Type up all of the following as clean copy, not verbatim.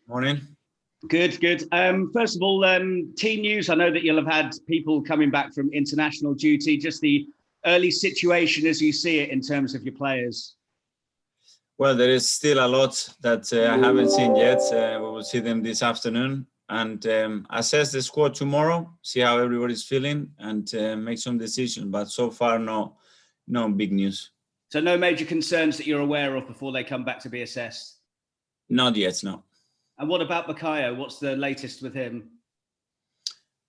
Morning. Good. First of all, team news. I know that you'll have had people coming back from international duty. Just the early situation as you see it in terms of your players. Well, there is still a lot that I haven't seen yet. We will see them this afternoon and assess the squad tomorrow, see how everybody's feeling and make some decisions. But so far, no big news. So no major concerns that you're aware of before they come back to be assessed? Not yet, no. And what about Bukayo? What's the latest with him?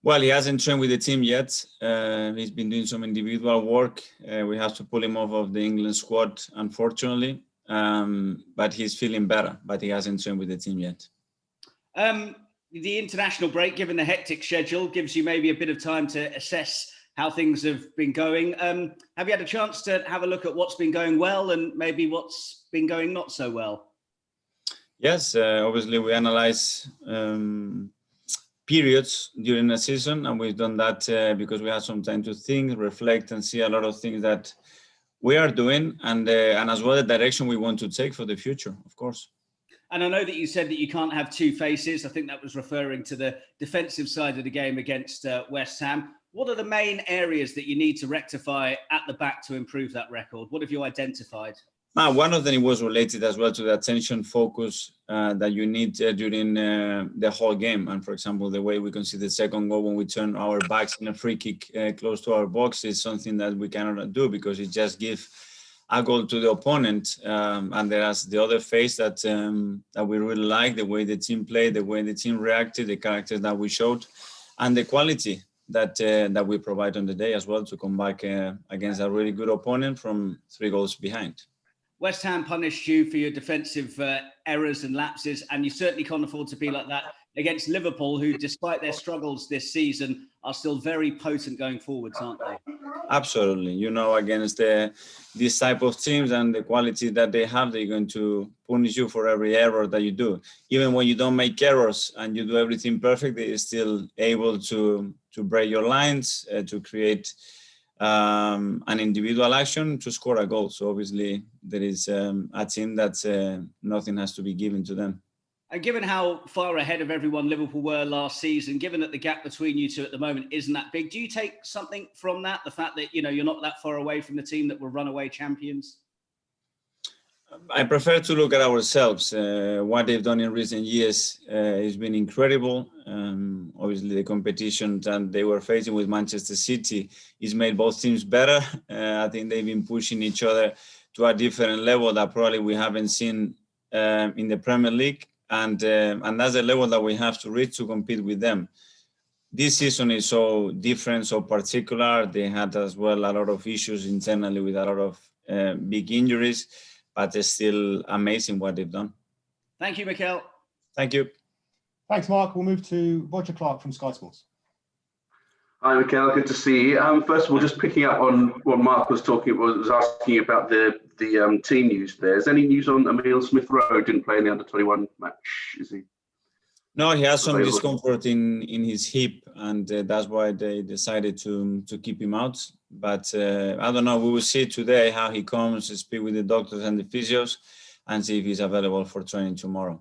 Well, he hasn't trained with the team yet. He's been doing some individual work. We have to pull him off of the England squad, unfortunately. But he's feeling better, but he hasn't trained with the team yet. The international break, given the hectic schedule, gives you maybe a bit of time to assess how things have been going. Have you had a chance to have a look at what's been going well and maybe what's been going not so well? Yes, obviously we analyze periods during the season, and we've done that because we had some time to think, reflect, and see a lot of things that we are doing, and as well the direction we want to take for the future, of course. And I know that you said that you can't have two faces. I think that was referring to the defensive side of the game against West Ham. What are the main areas that you need to rectify at the back to improve that record? What have you identified? One of them was related as well to the attention focus that you need during the whole game. And for example, the way we concede the second goal when we turn our backs in a free kick close to our box is something that we cannot do because it just gives a goal to the opponent. And there's the other phase that we really like, the way the team played, the way the team reacted, the characters that we showed, and the quality that we provide on the day as well to come back against a really good opponent from 3 goals behind. West Ham punished you for your defensive errors and lapses, and you certainly can't afford to be like that against Liverpool, who, despite their struggles this season, are still very potent going forwards, aren't they? Absolutely. You know, against these type of teams and the quality that they have, they're going to punish you for every error that you do. Even when you don't make errors and you do everything perfect, they're still able to break your lines, to create an individual action to score a goal. So obviously there is a team that nothing has to be given to them. And given how far ahead of everyone Liverpool were last season, given that the gap between you two at the moment isn't that big, do you take something from that? The fact that, you know, you're not that far away from the team that were runaway champions? I prefer to look at ourselves. What they've done in recent years has been incredible. Obviously, the competition that they were facing with Manchester City has made both teams better. I think they've been pushing each other to a different level that probably we haven't seen in the Premier League. And that's the level that we have to reach to compete with them. This season is so different, so particular. They had as well a lot of issues internally with a lot of big injuries. But it's still amazing what they've done. Thank you, Mikel. Thank you. Thanks, Mark. We'll move to Roger Clark from Sky Sports. Hi, Mikel. Good to see you. First of all, just picking up on what Mark was asking about the team news there. Is any news on Emile Smith-Rowe? Didn't play in the under-21 match, is he? No, he has some discomfort in his hip, and that's why they decided to keep him out. But I don't know. We will see today how he comes, speak with the doctors and the physios, and see if he's available for training tomorrow.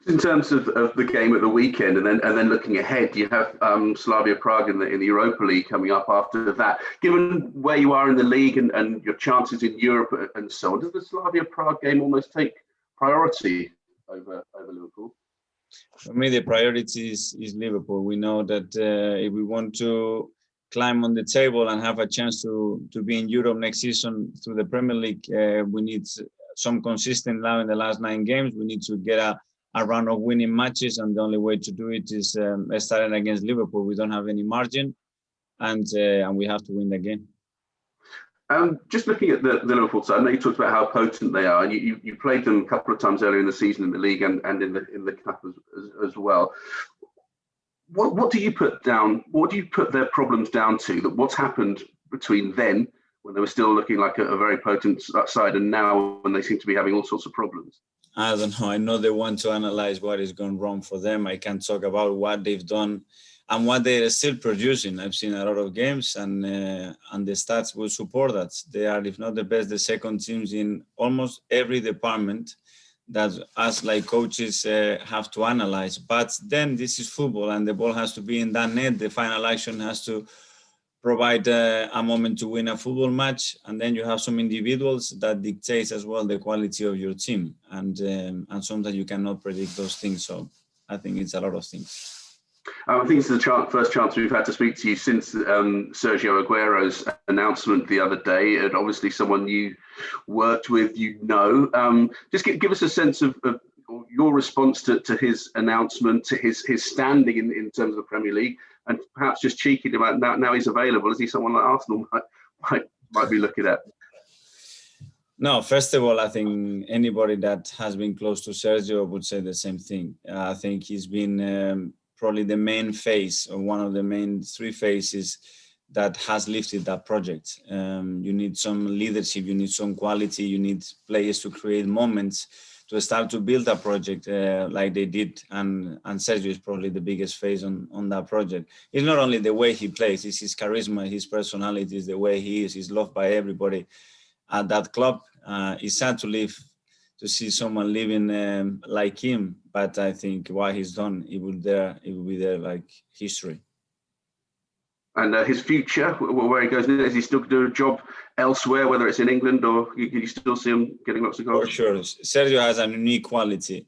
In terms of the game at the weekend, and then looking ahead, you have Slavia Prague in the Europa League coming up after that. Given where you are in the league and your chances in Europe and so on, does the Slavia Prague game almost take priority over Liverpool? For me, the priority is Liverpool. We know that if we want to climb on the table and have a chance to be in Europe next season through the Premier League, we need some consistent now in the last 9 games. We need to get a run of winning matches, and the only way to do it is starting against Liverpool. We don't have any margin, and we have to win the game. Just looking at the Liverpool side, I know you talked about how potent they are, and you played them a couple of times earlier in the season in the league and in the cup as well. What do you put down? What do you put their problems down to? That what's happened between then, when they were still looking like a very potent side, and now when they seem to be having all sorts of problems? I don't know. I know they want to analyze what is going wrong for them. I can't talk about what they've done and what they are still producing. I've seen a lot of games, and the stats will support that. They are, if not the best, the second teams in almost every department that us like coaches have to analyze. But then this is football, and the ball has to be in that net. The final action has to provide a moment to win a football match, and then you have some individuals that dictates as well the quality of your team, and sometimes you cannot predict those things. So I think it's a lot of things. I think it's the first chance we've had to speak to you since Sergio Aguero's announcement the other day, and obviously someone you worked with, just give us a sense of your response to his announcement, to his standing in terms of the Premier League, and perhaps just cheeking about now he's available. Is he someone that Arsenal might be looking at? No, first of all, I think anybody that has been close to Sergio would say the same thing. I think he's been probably the main face, or one of the main three faces that has lifted that project. You need some leadership, you need some quality, you need players to create moments to start to build a project like they did. And Sergio is probably the biggest face on that project. It's not only the way he plays, it's his charisma, his personality, is the way he is. He's loved by everybody at that club. It's sad to see someone living like him, but I think what he's done, it will be there like history. And his future, where he goes, is he still doing a job elsewhere, whether it's in England, or you still see him getting lots of goals? For sure, Sergio has a unique quality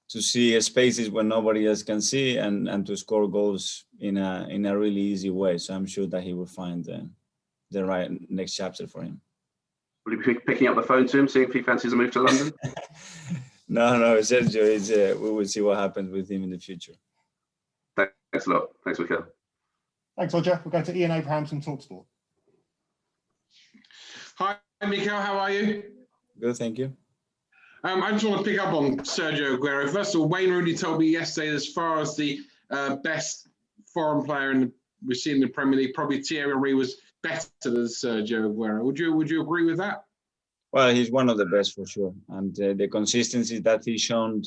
to see spaces where nobody else can see, and to score goals in a really easy way. So I'm sure that he will find the right next chapter for him. Will you be picking up the phone to him, seeing if he fancies a move to London? No, Sergio is. We will see what happens with him in the future. Thanks a lot. Thanks, Mikel. Thanks, Roger. We'll go to Ian Abrahams from TalkSport. Hi, Mikel. How are you? Good, thank you. I just want to pick up on Sergio Aguero. First of all, Wayne Rooney told me yesterday, as far as the best foreign player we've seen in the Premier League, probably Thierry Henry was better than Sergio Aguero. Would you agree with that? Well, he's one of the best for sure, and the consistency that he's shown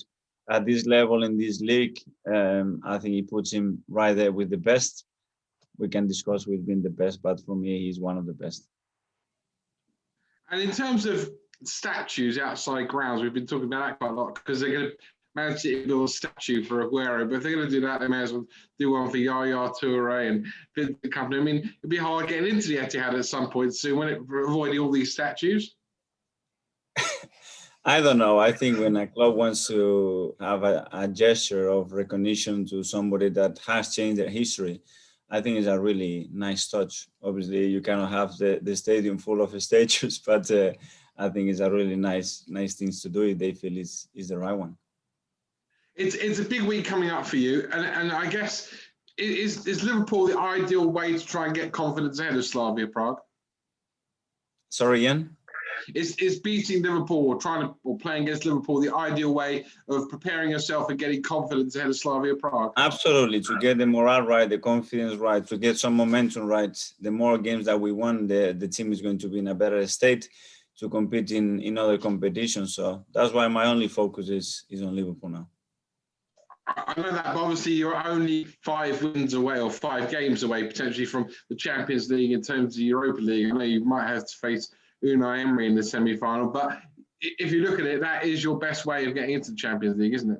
at this level in this league, I think he puts him right there with the best. We can discuss who's been the best, but for me, he's one of the best. And in terms of statues outside grounds, we've been talking about that quite a lot, because they're going to manage to build a statue for Aguero, but if they're going to do that, they may as well do one for Yaya Toure and the company. I mean, it'd be hard getting into the Etihad at some point soon, wouldn't it, avoiding all these statues? I don't know. I think when a club wants to have a gesture of recognition to somebody that has changed their history, I think it's a really nice touch. Obviously, you cannot have the stadium full of statues, but I think it's a really nice thing to do if they feel is the right one. It's a big week coming up for you, and I guess is Liverpool the ideal way to try and get confidence ahead of Slavia Prague? Sorry, Ian? Is beating Liverpool or playing against Liverpool the ideal way of preparing yourself and getting confidence ahead of Slavia Prague? Absolutely, to get the morale right, the confidence right, to get some momentum right. The more games that we won, the team is going to be in a better state to compete in other competitions. So that's why my only focus is on Liverpool now. I know that, but obviously you're only 5 wins away, or 5 games away potentially from the Champions League in terms of the Europa League. I know you might have to face Unai Emery in the semi-final, but if you look at it, that is your best way of getting into the Champions League, isn't it?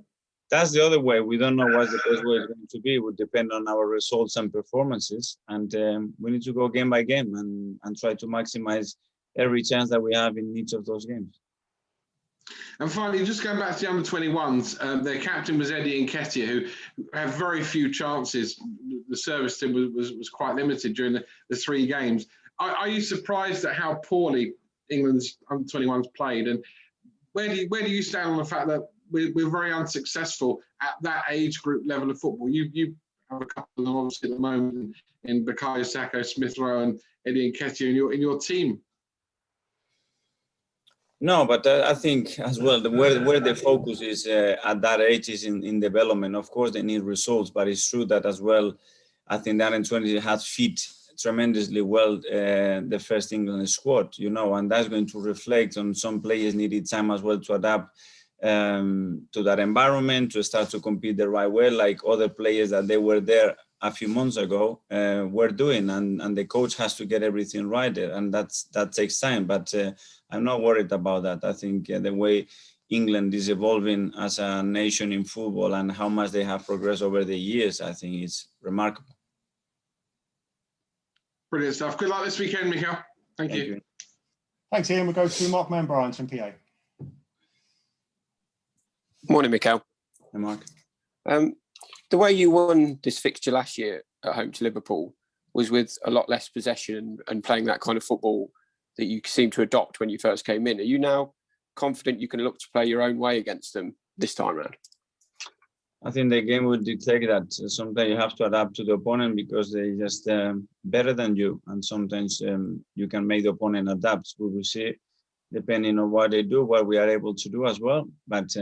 That's the other way. We don't know what the best way is going to be. It would depend on our results and performances, and we need to go game by game and try to maximize every chance that we have in each of those games. And finally, just going back to the under-21s, their captain was Nketiah, who had very few chances. The service to him was quite limited during the 3 games. Are you surprised at how poorly England's under-21s played? And where do you stand on the fact that we're very unsuccessful at that age group level of football? You have a couple of them obviously at the moment in Bukayo Saka, Smith-Rowe and Eddie Nketiah in your team. No, but I think as well, where the focus is at that age is in development. Of course, they need results, but it's true that as well, I think that under-20 has fit tremendously well the first England squad, and that's going to reflect on some players needed time as well to adapt to that environment, to start to compete the right way, like other players that they were there a few months ago were doing, and the coach has to get everything right there, and that takes time. But I'm not worried about that. I think the way England is evolving as a nation in football and how much they have progressed over the years, I think it's remarkable. Brilliant stuff. Good luck this weekend, Mikel. Thank you. Thanks, Ian. We'll go to Mark Manbryan from PA. Morning, Mikel. Hey, Mark. The way you won this fixture last year at home to Liverpool was with a lot less possession and playing that kind of football that you seem to adopt when you first came in. Are you now confident you can look to play your own way against them this time around? I think the game will dictate that. Sometimes you have to adapt to the opponent because they're just better than you. And sometimes you can make the opponent adapt. We will see, depending on what they do, what we are able to do as well. But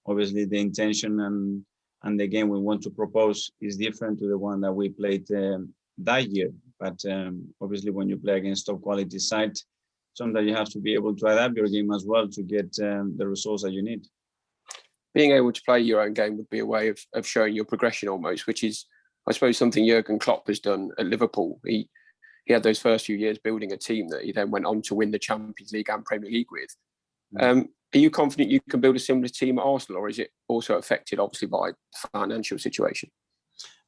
obviously the intention and the game we want to propose is different to the one that we played that year. But obviously when you play against top quality side, sometimes you have to be able to adapt your game as well to get the results that you need. Being able to play your own game would be a way of showing your progression almost, which is, I suppose, something Jurgen Klopp has done at Liverpool. He had those first few years building a team that he then went on to win the Champions League and Premier League with. Are you confident you can build a similar team at Arsenal, or is it also affected, obviously, by the financial situation?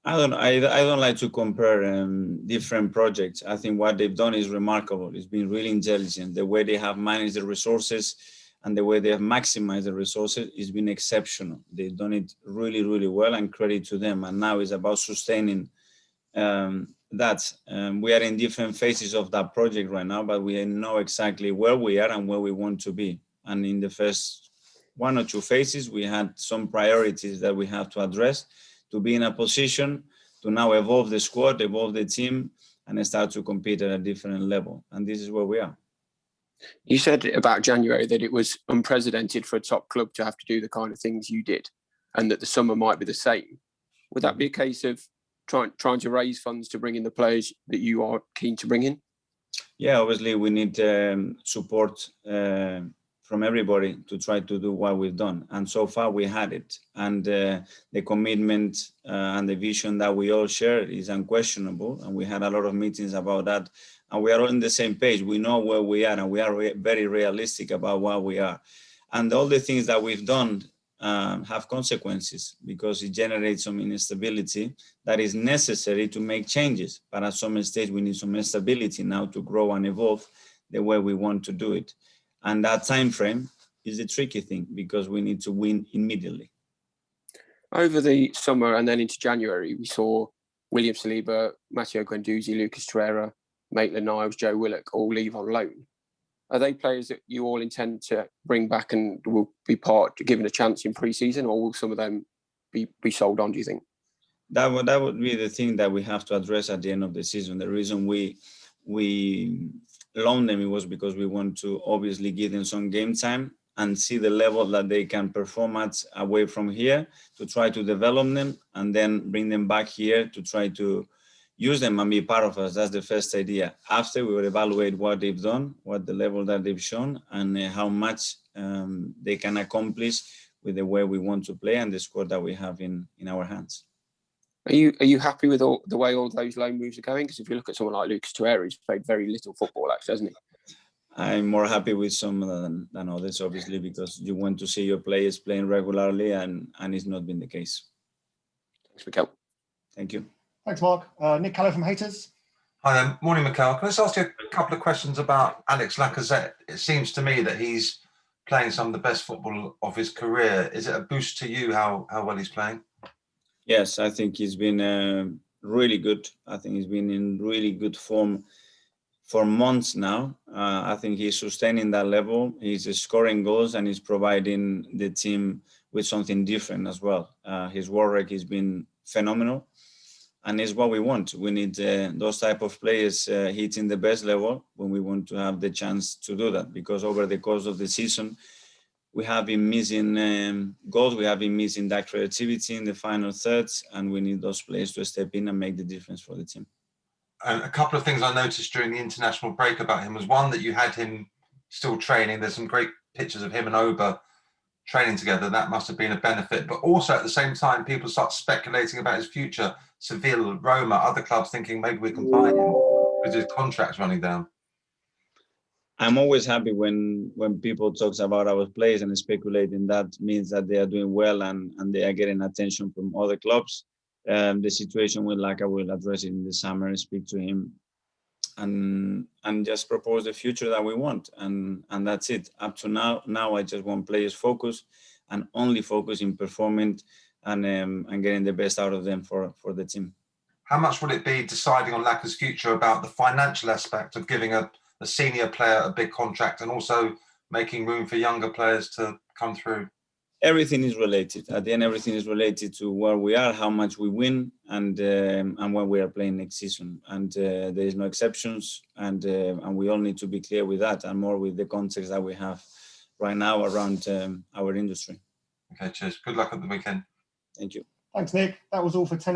I don't like to compare different projects. I think what they've done is remarkable. It's been really intelligent. The way they have managed the resources and the way they have maximized the resources has been exceptional. They've done it really, really well, and credit to them. And now it's about sustaining that. We are in different phases of that project right now, but we know exactly where we are and where we want to be. And in the first 1 or 2 phases, we had some priorities that we have to address to be in a position to now evolve the squad, evolve the team, and start to compete at a different level. And this is where we are. You said about January that it was unprecedented for a top club to have to do the kind of things you did, and that the summer might be the same. Would that be a case of trying to raise funds to bring in the players that you are keen to bring in? Yeah, obviously we need support from everybody to try to do what we've done. And so far we had it. And the commitment and the vision that we all share is unquestionable. And we had a lot of meetings about that. And we are all on the same page. We know where we are, and we are very realistic about what we are. And all the things that we've done have consequences, because it generates some instability that is necessary to make changes. But at some stage, we need some stability now to grow and evolve the way we want to do it. And that time frame is the tricky thing, because we need to win immediately. Over the summer and then into January, we saw William Saliba, Matteo Guendouzi, Lucas Torreira, Maitland-Niles, Joe Willock all leave on loan. Are they players that you all intend to bring back and will be given a chance in pre-season, or will some of them be sold on, do you think? That would be the thing that we have to address at the end of the season. The reason we loaned them, it was because we want to obviously give them some game time and see the level that they can perform at away from here, to try to develop them and then bring them back here to try to use them and be part of us. That's the first idea. After, we will evaluate what they've done, what the level that they've shown, and how much they can accomplish with the way we want to play and the squad that we have in our hands. Are you happy with the way all those loan moves are going? Because if you look at someone like Lucas Torreira, he's played very little football, actually, hasn't he? I'm more happy with some than others, obviously, because you want to see your players playing regularly, and it's not been the case. Thanks, Mikel. Thank you. Thanks, Mark. Nick Callow from Haters. Hi there. Morning, Mikel. Can I just ask you a couple of questions about Alex Lacazette? It seems to me that he's playing some of the best football of his career. Is it a boost to you how well he's playing? Yes, I think he's been really good. I think he's been in really good form for months now. I think he's sustaining that level. He's scoring goals and he's providing the team with something different as well. His work rate has been phenomenal, and it's what we want. We need those type of players hitting the best level when we want to have the chance to do that, because over the course of the season, we have been missing goals. We have been missing that creativity in the final thirds, and we need those players to step in and make the difference for the team. And a couple of things I noticed during the international break about him was, one, that you had him still training. There's some great pictures of him and Oba training together. That must have been a benefit. But also at the same time, people start speculating about his future. Seville, Roma, other clubs thinking maybe we can buy him because his contract's running down. I'm always happy when people talks about our players and speculating. That means that they are doing well and they are getting attention from other clubs. The situation with Laka, will address it in the summer and speak to him and just propose the future that we want. And that's it. Up to now I just want players focus and only focus in performing and getting the best out of them for the team. How much will it be deciding on Laka's future about the financial aspect of giving a senior player a big contract and also making room for younger players to come through? Everything is related. At the end, everything is related to where we are, how much we win, and when we are playing next season. And there is no exceptions, and we all need to be clear with that, and more with the context that we have right now around our industry. Okay, cheers. Good luck at the weekend. Thank you. Thanks, Nick. That was all for 10